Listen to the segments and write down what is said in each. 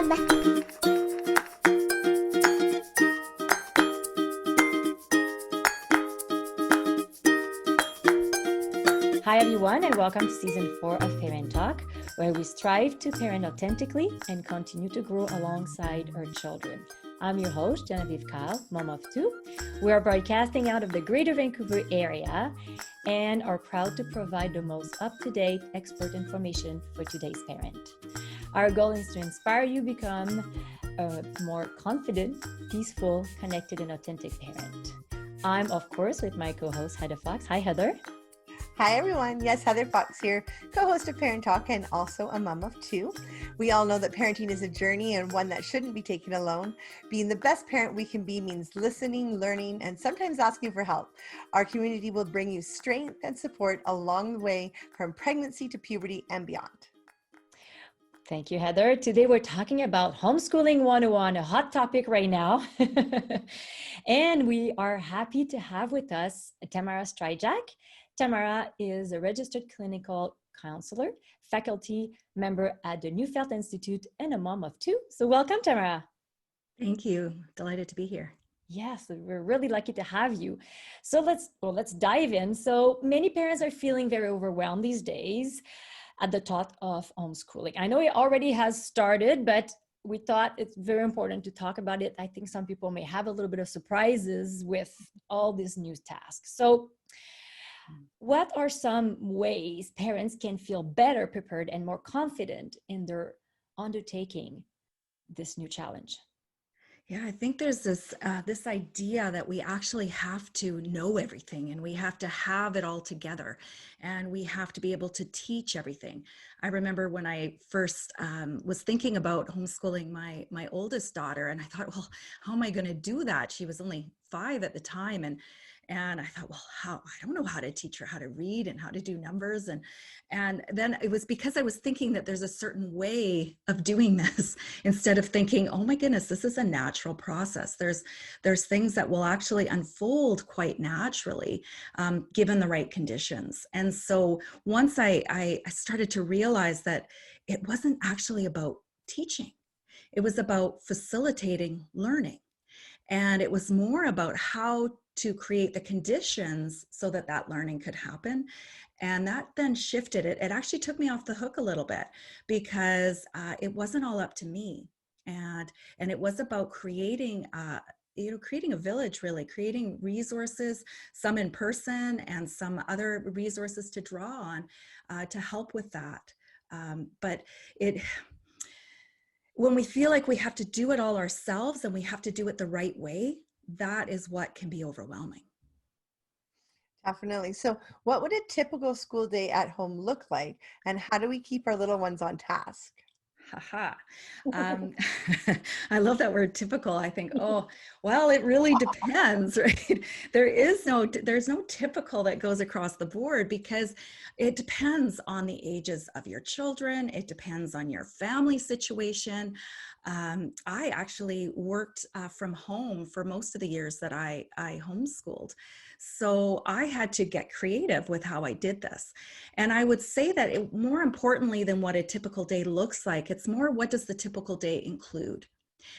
Mom. Hi everyone, and welcome to season 4 of Parent Talk, where we strive to parent authentically and continue to grow alongside our children. I'm your host, Geneviève Heather, mom of 2. We are broadcasting out of the Greater Vancouver area and are proud to provide the most up-to-date expert information for today's parent. Our goal is to inspire you to become a more confident, peaceful, connected, and authentic parent. I'm, of course, with my co-host, Heather Fox. Hi, Heather. Hi everyone, yes, Heather Fox here, co-host of Parent Talk and also a mom of 2. We all know that parenting is a journey and one that shouldn't be taken alone. Being the best parent we can be means listening, learning, and sometimes asking for help. Our community will bring you strength and support along the way from pregnancy to puberty and beyond. Thank you, Heather. Today we're talking about homeschooling 101, a hot topic right now. And we are happy to have with us Tamara Strijack. Tamara is a registered clinical counselor, faculty member at the Neufeld Institute, and a mom of 2. So welcome, Tamara. Thank you. Delighted to be here. Yes, we're really lucky to have you. So let's dive in. So many parents are feeling very overwhelmed these days at the thought of homeschooling. I know it already has started, but we thought it's very important to talk about it. I think some people may have a little bit of surprises with all these new tasks. So what are some ways parents can feel better prepared and more confident in their undertaking this new challenge? Yeah, I think there's this idea that we actually have to know everything and we have to have it all together and we have to be able to teach everything. I remember when I first was thinking about homeschooling my oldest daughter, and I thought, well, how am I going to do that? She was only 5 at the time, and I thought, well, I don't know how to teach her how to read and how to do numbers. And then it was because I was thinking that there's a certain way of doing this instead of thinking, oh my goodness, this is a natural process. There's things that will actually unfold quite naturally, given the right conditions. And so once I started to realize that it wasn't actually about teaching, it was about facilitating learning. And it was more about how to create the conditions so that learning could happen. And that then shifted it. It actually took me off the hook a little bit because it wasn't all up to me. And it was about creating a village, really, creating resources, some in person and some other resources to draw on to help with that. But when we feel like we have to do it all ourselves and we have to do it the right way, that is what can be overwhelming. Definitely. So what would a typical school day at home look like, and how do we keep our little ones on task? Haha. I love that word typical. I think, oh, well, it really depends, right? There's no typical that goes across the board because it depends on the ages of your children. It depends on your family situation. I actually worked from home for most of the years that I homeschooled. So I had to get creative with how I did this. And I would say that more importantly than what a typical day looks like, it's more what does the typical day include?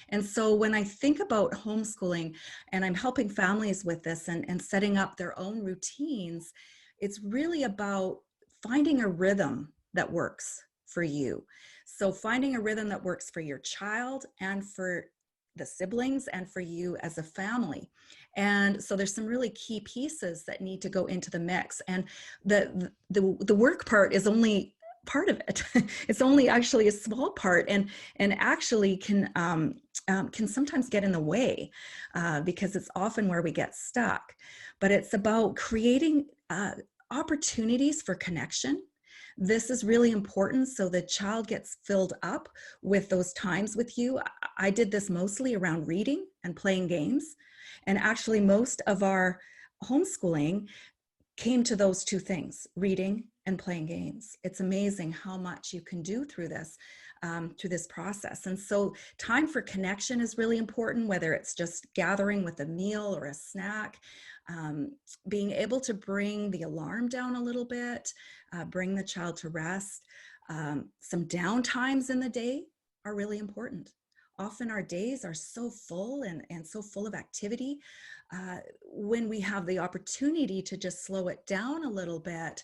And so when I think about homeschooling and I'm helping families with this and setting up their own routines, it's really about finding a rhythm that works for you. So finding a rhythm that works for your child and for the siblings and for you as a family. And so there's some really key pieces that need to go into the mix. And the work part is only part of it. It's only actually a small part and actually can sometimes get in the way because it's often where we get stuck. But it's about creating opportunities for connection. This is really important so the child gets filled up with those times with you. I did this mostly around reading and playing games. And actually most of our homeschooling came to those two things, reading and playing games. It's amazing how much you can do through this process. And so time for connection is really important, whether it's just gathering with a meal or a snack, being able to bring the alarm down a little bit, bring the child to rest. Some downtimes in the day are really important. often our days are so full and so full of activity. When we have the opportunity to just slow it down a little bit,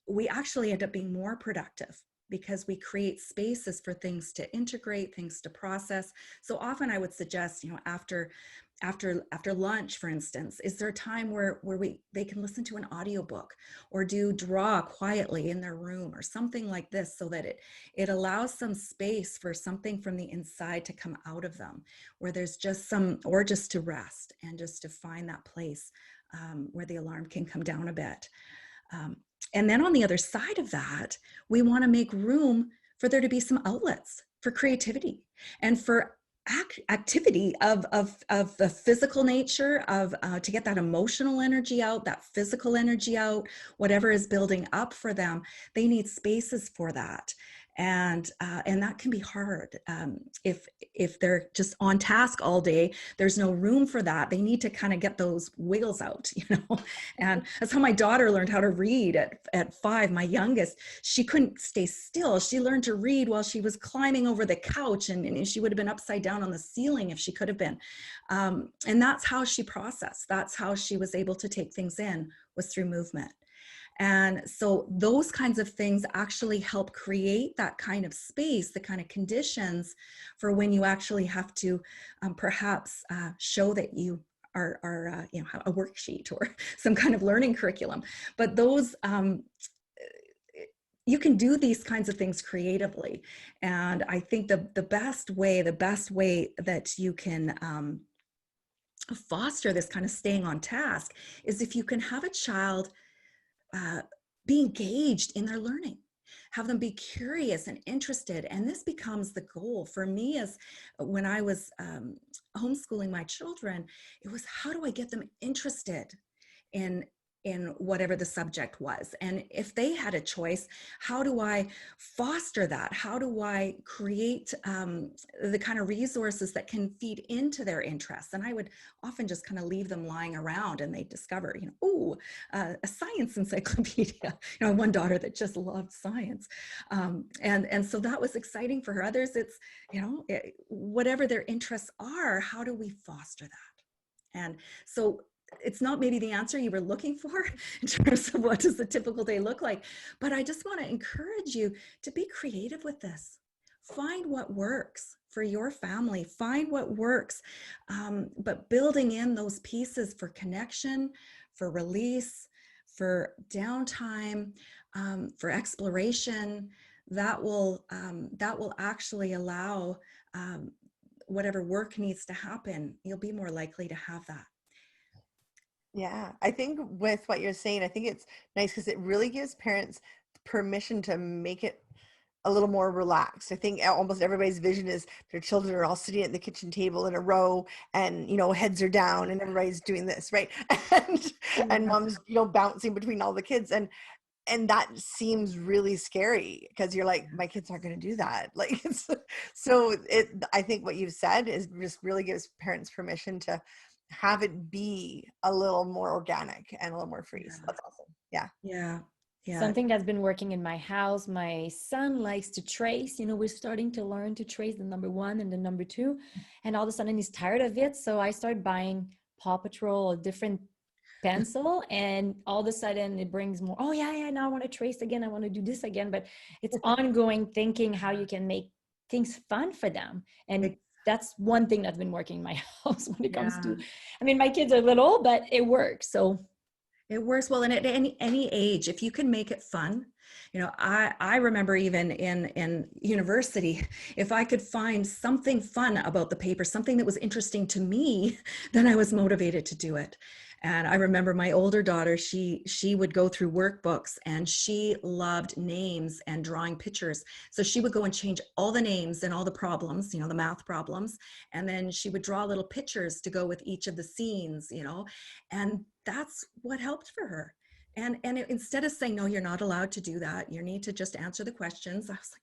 we actually end up being more productive because we create spaces for things to integrate, things to process. So often I would suggest, after lunch, for instance, is there a time where they can listen to an audiobook or draw quietly in their room or something like this, so that it allows some space for something from the inside to come out of them, where there's just or just to rest and just to find that place where the alarm can come down a bit. And then on the other side of that, we want to make room for there to be some outlets for creativity and for activity of the physical nature, to get that emotional energy out, that physical energy out, whatever is building up for them. They need spaces for that. And that can be hard. If they're just on task all day, there's no room for that. They need to kind of get those wiggles out, and that's how my daughter learned how to read at 5. My youngest, she couldn't stay still. She learned to read while she was climbing over the couch, and she would have been upside down on the ceiling if she could have been. And that's how she processed. That's how she was able to take things in, was through movement. And so those kinds of things actually help create that kind of space, the kind of conditions for when you actually have to perhaps show that you are have a worksheet or some kind of learning curriculum. But those, you can do these kinds of things creatively. And I think the best way that you can foster this kind of staying on task is if you can have a child be engaged in their learning, have them be curious and interested. And this becomes the goal for me. As when I was homeschooling my children, it was, how do I get them interested in whatever the subject was? And if they had a choice, how do I foster that? How do I create the kind of resources that can feed into their interests? And I would often just kind of leave them lying around, and they discover, a science encyclopedia. One daughter that just loved science. And so that was exciting for her. Others, it's, whatever their interests are, how do we foster that? And so it's not maybe the answer you were looking for in terms of what does the typical day look like, but I just want to encourage you to be creative with this. Find what works for your family, find what works, but building in those pieces for connection, for release, for downtime, for exploration, that will actually allow whatever work needs to happen. You'll be more likely to have that. Yeah, I think with what you're saying, I think it's nice because it really gives parents permission to make it a little more relaxed. I think almost everybody's vision is their children are all sitting at the kitchen table in a row, and heads are down, and everybody's doing this, right? And mom's bouncing between all the kids, and that seems really scary because you're like, my kids aren't going to do that. Like, I think what you've said is just really gives parents permission to have it be a little more organic and a little more free. So that's awesome. Yeah. Something that's been working in my house, my son likes to trace. We're starting to learn to trace the number 1 and the number 2, and all of a sudden he's tired of it. So I started buying Paw Patrol, a different pencil, and all of a sudden it brings more, now I want to trace again, I want to do this again. But it's ongoing thinking how you can make things fun for them. And that's one thing that's been working in my house when it comes to, my kids are little, but it works. So it works well. And at any age, if you can make it fun, I remember even in university, if I could find something fun about the paper, something that was interesting to me, then I was motivated to do it. And I remember my older daughter, she would go through workbooks, and she loved names and drawing pictures. So she would go and change all the names and all the problems, the math problems. And then she would draw little pictures to go with each of the scenes, and that's what helped for her. And instead of saying, no, you're not allowed to do that, you need to just answer the questions, I was like,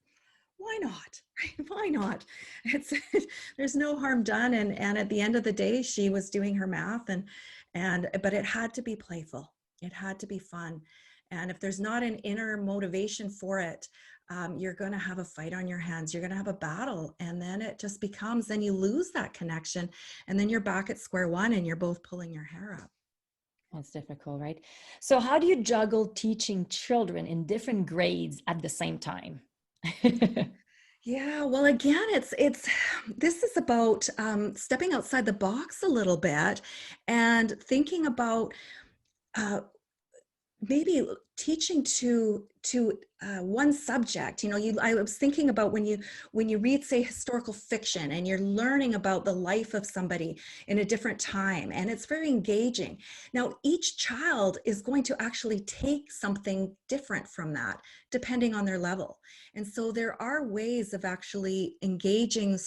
why not? Why not? There's no harm done. And at the end of the day, she was doing her math, but it had to be playful. It had to be fun. And if there's not an inner motivation for it, you're going to have a fight on your hands. You're going to have a battle. And then it just becomes, then you lose that connection. And then you're back at square one and you're both pulling your hair up. That's difficult, right? So how do you juggle teaching children in different grades at the same time? Yeah, well, again, this is about stepping outside the box a little bit and thinking about uh, maybe teaching to one subject. I was thinking about when you read, say, historical fiction, and you're learning about the life of somebody in a different time, and it's very engaging. Now, each child is going to actually take something different from that depending on their level, and so there are ways of actually engaging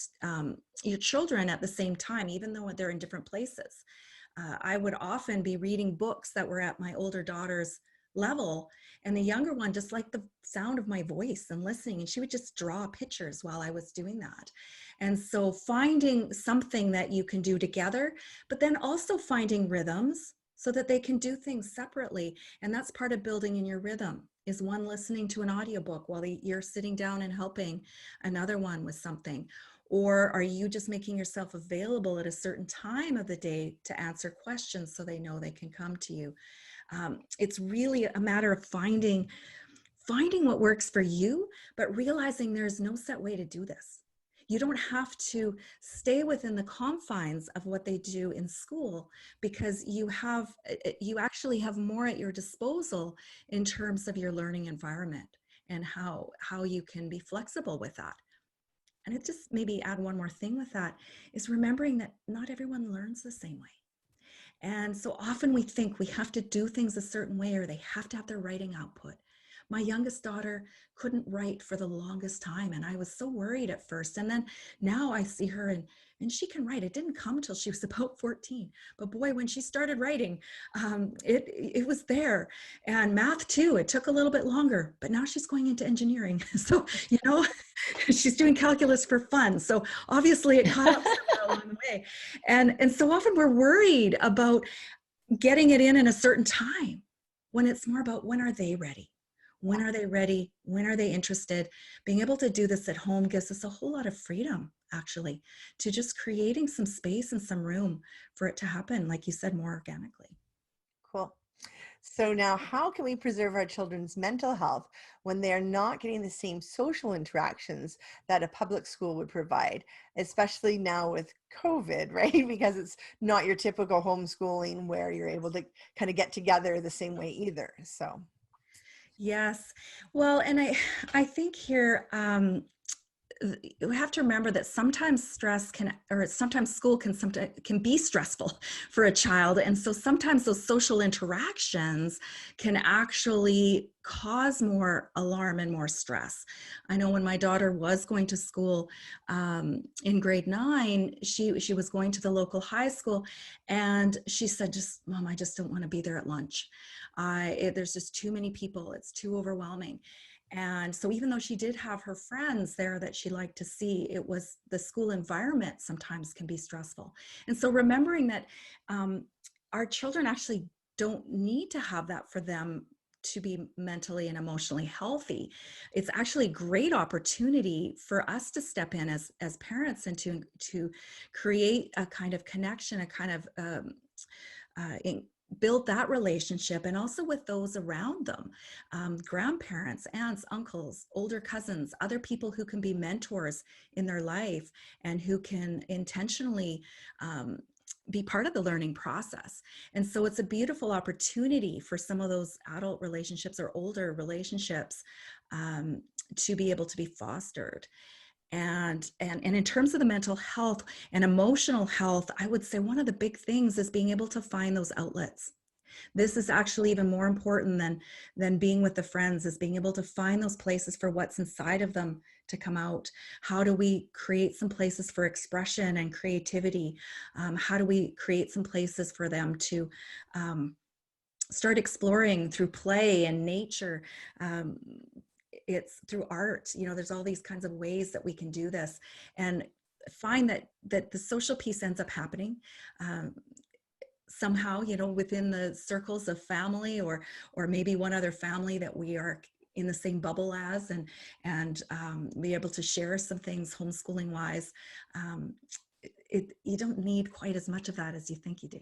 your children at the same time, even though they're in different places. I would often be reading books that were at my older daughter's level, and the younger one just liked the sound of my voice and listening, and she would just draw pictures while I was doing that. And so finding something that you can do together, but then also finding rhythms so that they can do things separately. And that's part of building in your rhythm, is one listening to an audiobook while you're sitting down and helping another one with something. Or are you just making yourself available at a certain time of the day to answer questions so they know they can come to you? It's really a matter of finding what works for you, but realizing there's no set way to do this. You don't have to stay within the confines of what they do in school, because you actually have more at your disposal in terms of your learning environment and how you can be flexible with that. And it just maybe add one more thing with that is remembering that not everyone learns the same way. And so often we think we have to do things a certain way, or they have to have their writing output. My youngest daughter couldn't write for the longest time, and I was so worried at first. And then now I see her and she can write. It didn't come till she was about 14. But boy, when she started writing, it was there. And math too, it took a little bit longer, but now she's going into engineering. So, she's doing calculus for fun. So obviously it caught up somewhere along the way. And so often we're worried about getting it in a certain time, when it's more about when are they ready? When are they ready? When are they interested? Being able to do this at home gives us a whole lot of freedom, actually, to just creating some space and some room for it to happen, like you said, more organically. Cool. So now, how can we preserve our children's mental health when they're not getting the same social interactions that a public school would provide, especially now with COVID, right? Because it's not your typical homeschooling where you're able to kind of get together the same way either. So. Yes. Well, and I think here, we have to remember that sometimes sometimes school can be stressful for a child. And so sometimes those social interactions can actually cause more alarm and more stress. I know when my daughter was going to school in grade 9, she was going to the local high school, and she said, Mom, I just don't want to be there at lunch. There's just too many people. It's too overwhelming. And so even though she did have her friends there that she liked to see, it was the school environment sometimes can be stressful. And so remembering that our children actually don't need to have that for them to be mentally and emotionally healthy. It's actually a great opportunity for us to step in as parents and to create a kind of connection, a kind of build that relationship, and also with those around them, grandparents, aunts, uncles, older cousins, other people who can be mentors in their life and who can intentionally be part of the learning process. And so it's a beautiful opportunity for some of those adult relationships or older relationships to be able to be fostered. And in terms of the mental health and emotional health, I would say one of the big things is being able to find those outlets. This is actually even more important than being with the friends, is being able to find those places for what's inside of them to come out. How do we create some places for expression and creativity? How do we create some places for them to start exploring through play and nature? It's through art. There's all these kinds of ways that we can do this, and find that the social piece ends up happening. somehow, within the circles of family, or maybe one other family that we are in the same bubble as, and be able to share some things homeschooling wise. You don't need quite as much of that as you think you do.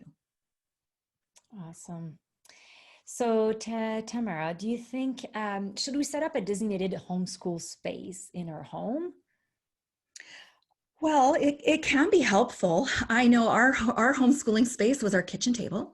Awesome. So, Tamara, do you think, should we set up a designated homeschool space in our home? Well, it can be helpful. I know our homeschooling space was our kitchen table.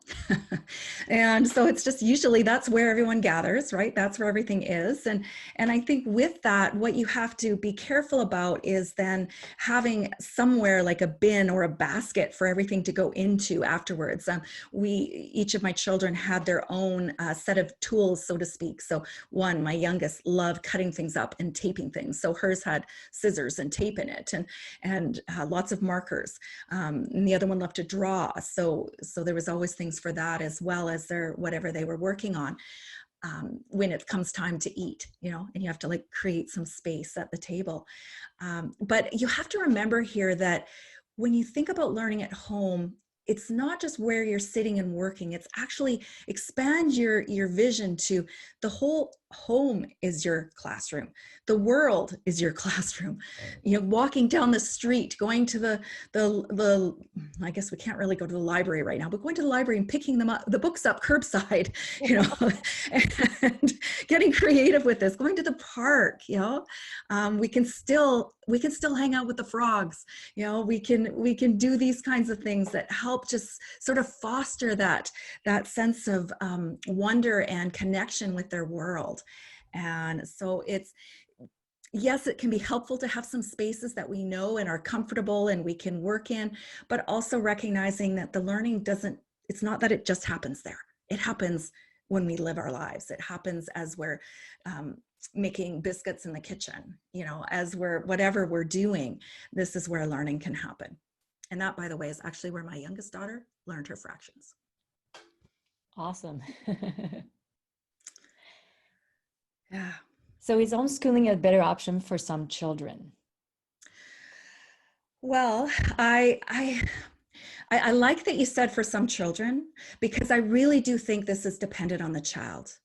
And so it's just usually that's where everyone gathers, right? That's where everything is. And I think with that, what you have to be careful about is then having somewhere like a bin or a basket for everything to go into afterwards. Each of my children had their own set of tools, so to speak. So my youngest, loved cutting things up and taping things. So hers had scissors and tape in it, and lots of markers. And the other one loved to draw. So there was always things for that, as well as whatever they were working on. When it comes time to eat, and you have to like create some space at the table. But you have to remember here that when you think about learning at home, it's not just where you're sitting and working. It's actually expand your vision to the whole home is your classroom. The world is your classroom. Walking down the street, going to the I guess we can't really go to the library right now, but going to the library and picking the books up curbside, and getting creative with this, going to the park, we can still hang out with the frogs. We can do these kinds of things that help just sort of foster that sense of wonder and connection with their world. And so yes, it can be helpful to have some spaces that we know and are comfortable and we can work in, but also recognizing that the learning it's not that it just happens there. It happens when we live our lives. It happens as we're making biscuits in the kitchen, as whatever we're doing, this is where learning can happen. And that, by the way, is actually where my youngest daughter learned her fractions. Awesome. Yeah. So is homeschooling a better option for some children? Well, I like that you said for some children, because I really do think this is dependent on the child.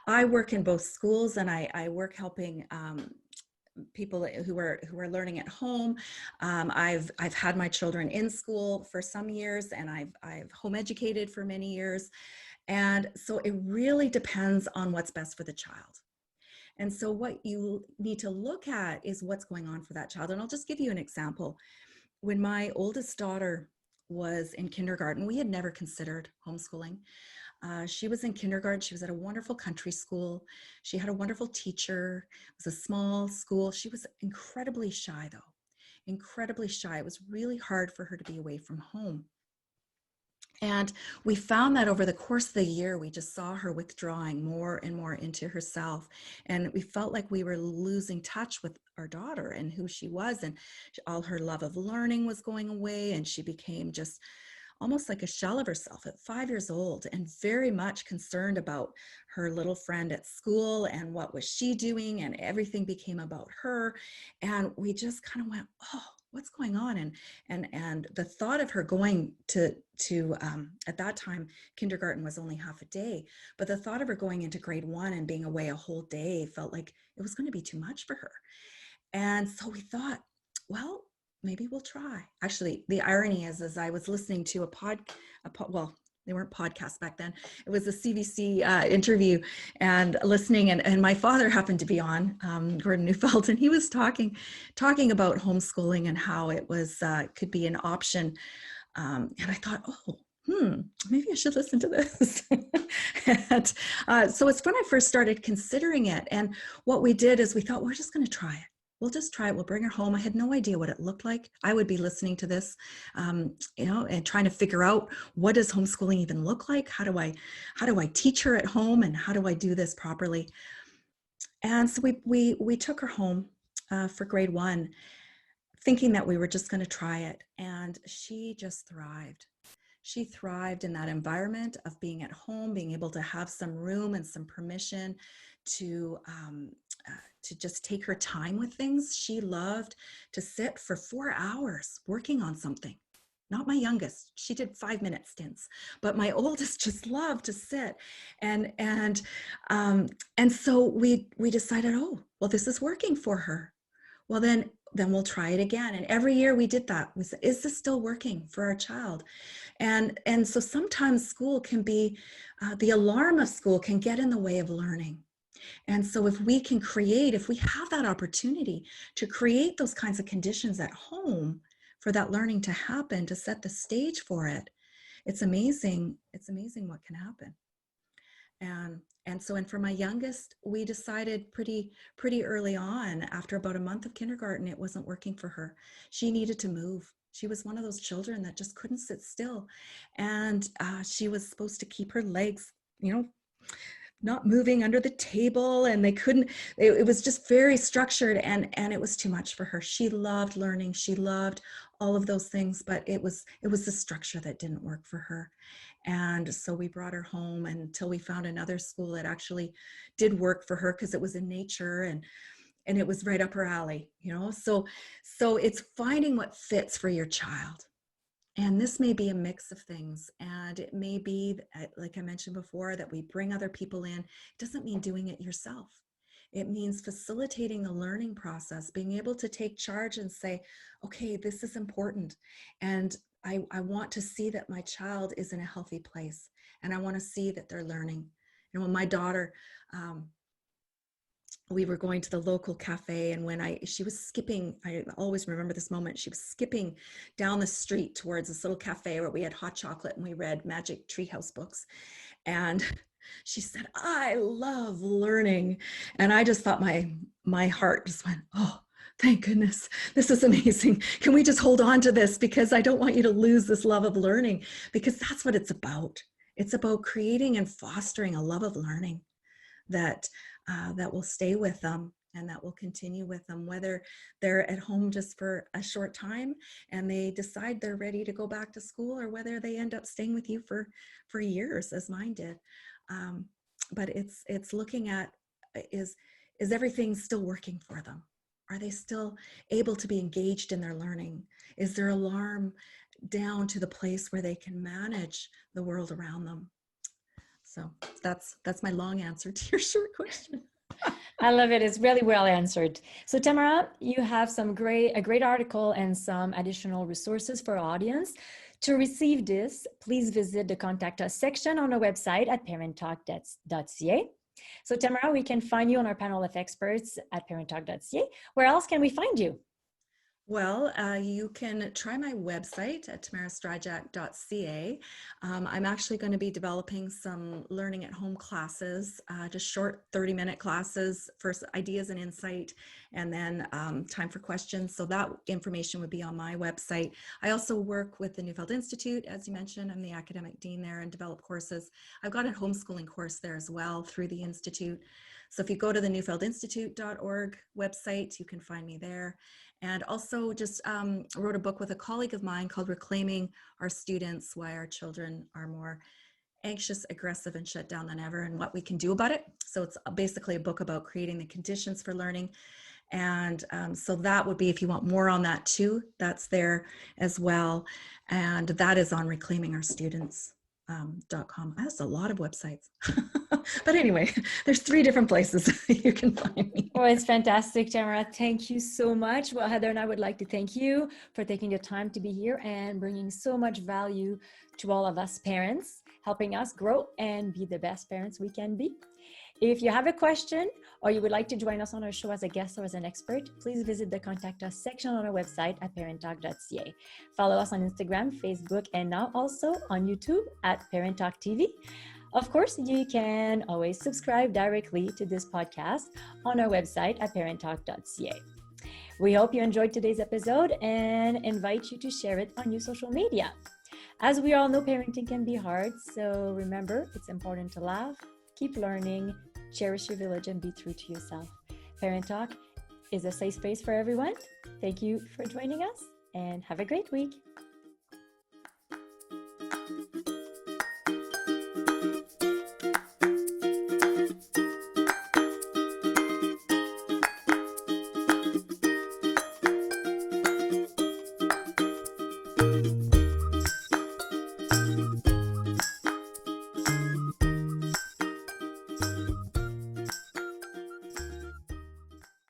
I work in both schools, and I work helping people who are learning at home. I've had my children in school for some years, and I've home educated for many years. And so it really depends on what's best for the child. And so what you need to look at is what's going on for that child. And I'll just give you an example. When my oldest daughter was in kindergarten, we had never considered homeschooling. She was in kindergarten. She was at a wonderful country school. She had a wonderful teacher. It was a small school. She was incredibly shy, though. Incredibly shy. It was really hard for her to be away from home. And we found that over the course of the year, we just saw her withdrawing more and more into herself. And we felt like we were losing touch with our daughter and who she was. And all her love of learning was going away. And she became just almost like a shell of herself at 5 years old, and very much concerned about her little friend at school and what was she doing, and everything became about her. And we just kind of went, oh, what's going on? And the thought of her going to at that time, kindergarten was only half a day, but the thought of her going into grade 1 and being away a whole day felt like it was going to be too much for her. And so we thought, well, maybe we'll try. Actually, the irony is I was listening to well, they weren't podcasts back then. It was a CBC interview, and listening, and my father happened to be on, Gordon Neufeld, and he was talking about homeschooling and how it was could be an option. And I thought, maybe I should listen to this. And so it's when I first started considering it. And what we did is we thought, we're just going to try it. We'll just try it. We'll bring her home. I had no idea what it looked like. I would be listening to this, and trying to figure out, what does homeschooling even look like? How do I teach her at home, and how do I do this properly? And so we took her home for grade 1, thinking that we were just going to try it. And she just thrived. She thrived in that environment of being at home, being able to have some room and some permission to just take her time with things. She loved to sit for 4 hours working on something, Not my youngest. She did 5-minute stints, but my oldest just loved to sit. And so we decided, oh, well, this is working for her. Well, then we'll try it again. And every year we did that. We said, is this still working for our child? And so sometimes school can be, the alarm of school can get in the way of learning. And so if we have that opportunity to create those kinds of conditions at home for that learning to happen, to set the stage for it, it's amazing. It's amazing what can happen. And so for my youngest, we decided pretty early on, after about a month of kindergarten, it wasn't working for her. She needed to move. She was one of those children that just couldn't sit still. And she was supposed to keep her legs, not moving under the table, and they couldn't, it was just very structured, and it was too much for her. She loved learning. She loved all of those things, but it was the structure that didn't work for her. And so we brought her home until we found another school that actually did work for her, because it was in nature and it was right up her alley, so it's finding what fits for your child. And this may be a mix of things, and it may be, like I mentioned before, that we bring other people in. It doesn't mean doing it yourself. It means facilitating the learning process, being able to take charge and say, okay, this is important. And I want to see that my child is in a healthy place, and I want to see that they're learning. When my daughter, we were going to the local cafe, and she was skipping, I always remember this moment, she was skipping down the street towards this little cafe where we had hot chocolate and we read Magic Treehouse books. And she said, I love learning. And I just thought my heart just went, oh, thank goodness, this is amazing. Can we just hold on to this? Because I don't want you to lose this love of learning, because that's what it's about. It's about creating and fostering a love of learning that will stay with them and that will continue with them, whether they're at home just for a short time and they decide they're ready to go back to school, or whether they end up staying with you for years, as mine did. But it's looking at, is everything still working for them? Are they still able to be engaged in their learning? Is their alarm down to the place where they can manage the world around them? So that's my long answer to your short question. I love it. It's really well answered. So Tamara, you have a great article and some additional resources for our audience. To receive this, please visit the Contact Us section on our website at ParentTalk.ca. So Tamara, we can find you on our panel of experts at ParentTalk.ca. Where else can we find you? Well, you can try my website at tamarastrijack.ca. I'm actually going to be developing some learning at home classes, just short 30-minute classes for ideas and insight, and then time for questions. So that information would be on my website. I also work with the Neufeld Institute, as you mentioned. I'm the academic dean there, and develop courses. I've got a homeschooling course there as well through the Institute. So if you go to the NeufeldInstitute.org website, you can find me there. And also just wrote a book with a colleague of mine called Reclaiming Our Students, Why Our Children Are More Anxious, Aggressive, and Shut Down Than Ever, and what we can do about it. So it's basically a book about creating the conditions for learning. And so that would be, if you want more on that too, that's there as well. And that is on reclaimingOurStudents.com. That's a lot of websites. But anyway, there's 3 different places you can find me. Oh, it's fantastic, Tamara. Thank you so much. Well, Heather and I would like to thank you for taking the time to be here and bringing so much value to all of us parents, helping us grow and be the best parents we can be. If you have a question or you would like to join us on our show as a guest or as an expert, please visit the Contact Us section on our website at ParentTalk.ca. Follow us on Instagram, Facebook, and now also on YouTube at ParentTalk TV. Of course, you can always subscribe directly to this podcast on our website at ParentTalk.ca. We hope you enjoyed today's episode and invite you to share it on your social media. As we all know, parenting can be hard, so remember, it's important to laugh, keep learning, cherish your village, and be true to yourself. Parent Talk is a safe space for everyone. Thank you for joining us, and have a great week.